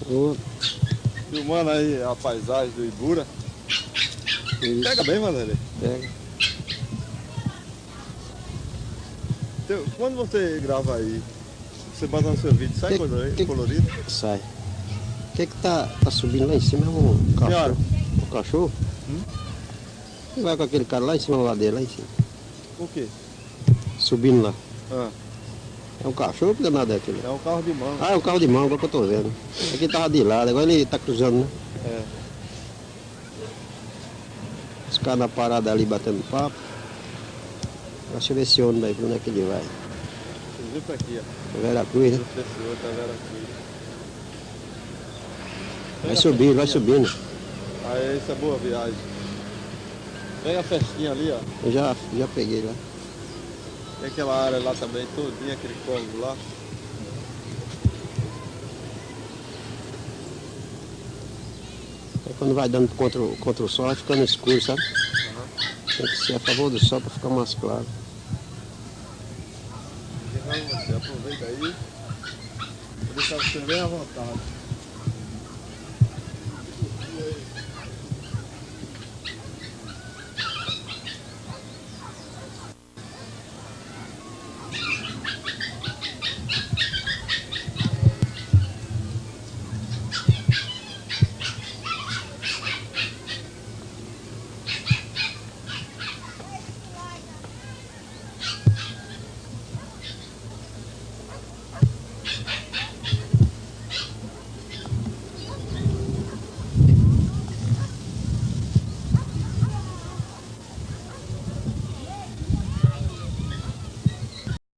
Ô, Filmando aí a paisagem do Ibura. isso, Pega bem, Vanderlei. pega. Quando você grava aí, você bota no seu vídeo, sai colorido? Sai. O que tá subindo lá em cima? É um Senhora. cachorro. Um cachorro? E vai com aquele cara lá em cima da ladeira, lá em cima. O quê? Subindo lá. Ah, É um cachorro ou nada é aquele? é um carro de mão. Ah, é um carro de mão, agora que eu tô vendo. Aqui tava de lado, agora ele tá cruzando, né? É. Os caras na parada ali batendo papo. Deixa eu ver esse ônibus aí, pra onde é que ele vai? Você viu pra aqui, ó. Vera Cruz, né? Esse outro é Vera Cruz. Vai subir, vai subindo. Aí, isso é boa viagem. Pega a festinha ali, ó. Eu já peguei lá. Tem aquela área lá também, todinha, aquele córrego lá. Aí quando vai dando contra o sol, vai ficando escuro, sabe? Tem que ser a favor do sol para ficar mais claro. Você aproveita aí. Vou deixar você bem à vontade.